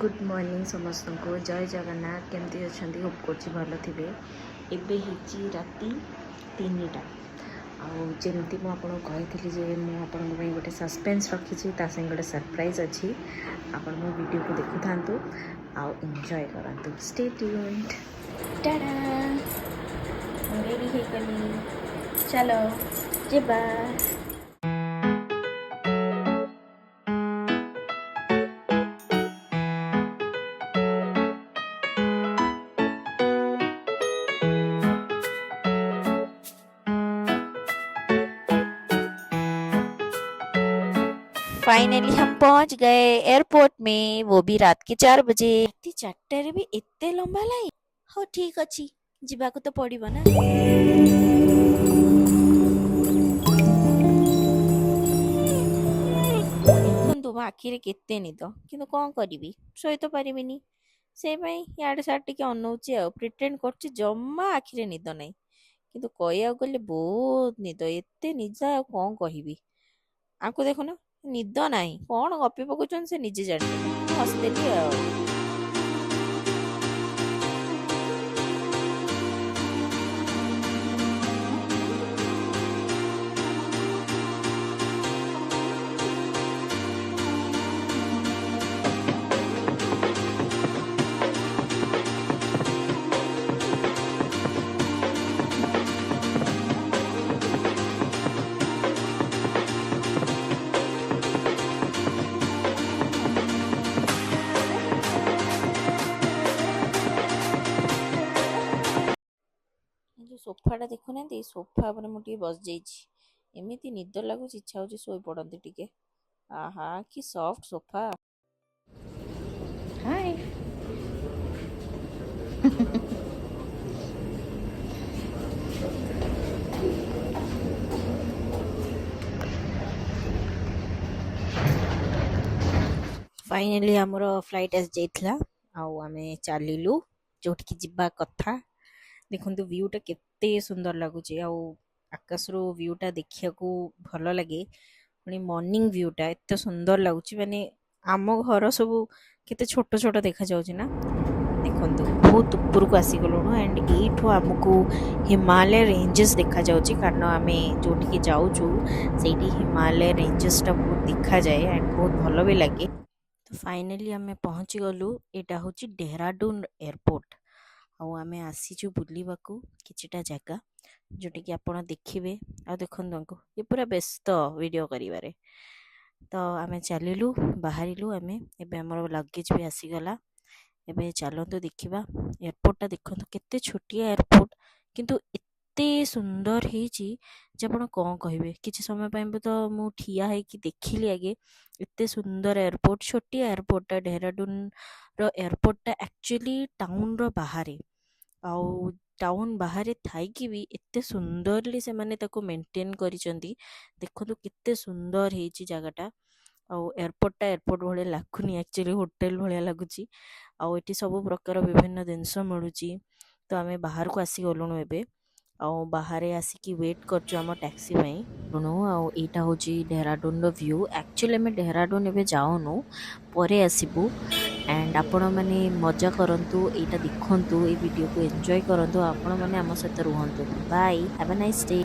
Good morning समस्त को जय जगन्नाथ केमती अच्छा होप कर भल थे एवं राति 3टा आमती मुझे कही जे मुझे गोटे सस्पेंस रखी गोटे सरप्राइज अच्छी आपण मो वीडियो को देखु था आउ एंजॉय करूँ स्टे ट्यून्ड टाडा रेडी हो गली चलो जेबा फाइनली हम पहुंच गए एयरपोर्ट में, वो भी रात के 4 बजे। राति 4टारे भी एते लंबा लाइन? हो ठीक अच्छी जीवाको तो पड़िबो ना। देखंतु मो आखिरे केते निद किंतु कोन करिवि सोई तो परिबिनी से भाई याडे साड टिके अनौची आ प्रिटेंड करछि जम्मा आखिरे निद नै किंतु कहिया गले बहुत निद एते निजा कोन कहिबि आको देखो ना निद नाही कोन गपी पकुचन से निजे जानि हसतेली आ जो सोफाटा देखुना सोफा पर मुझे बस जाइए एमती निद लगुच इच्छा हो शोई पड़ती टिके आहा कि सॉफ्ट सोफा हाय फाइनली आमर फ्लाइट आस जाइथिला आमे चलिलु जोठिकी जिबा कथा देखंतु व्यूटा केते सुंदर लगुच आकाश रो व्यूटा देखिया को भल लगे पुणी मॉर्निंग व्यूटा एते सुंदर लगुच माने आम घर सब केते छोट छोट देखा जाउछ ना देखंतु बहुत ऊपर को आसी गलुनु एंड एठो हमको हिमालय रेंजेस देखा जाउछ कारण आमे जोठिकी जाउछु सेठी हिमालय रेंजेस टा बहुत देखा जाए एंड बहुत भल भी लगे तो फाइनली आमे पहुंची गलु एटा होची डेहराडून एयरपोर्ट आमे आसीचु बुलिबाकू किछिटा जगह जोटी कि आपण देखिबे आ देखंतु ये पूरा व्यस्त वीडियो करिवारे तो आमे चलिलु बाहरिलु आमे एबे हमर लगेज भी आसी गला एबे चलंतु देखिबा एयरपोर्टटा देखंतु केते छोटिया एयरपोर्ट किंतु एते सुंदर हेची जे आपण कोन कहिबे किछि समय पय तो मु ठिया है कि देखिली आगे एते सुंदर एयरपोर्ट छोटिया एयरपोर्टटा डेहराडून रो एयरपोर्टटा एक्चुअली टाउन रो बाहरे आउ टाउन बाहर थाइकी भी एते सुंदरली से माने ताको मेंटेन करिसंती देखो केते सुंदर हेची जगहटा आउ एयरपोर्टटा एयरपोर्ट भले लाखुनी एक्चुअली होटल भले लागुची आउ एटी सब प्रकार विभिन्न जिनस मिलुची तो आमे बाहर को आसी गलुनु एबे आउ बाहरे आसिकी वेट करछु हम टैक्सी पई नो आउ एटा होची डेहराडून रो व्यू एक्चुअली हमें डेहराडून एबे जाउनु परे आसीबु एंड आपण माने मजा करंतु एटा देखंतु ए वीडियो को एंजॉय करंतु आपण माने हम सहित रुहंतु bye have a nice day.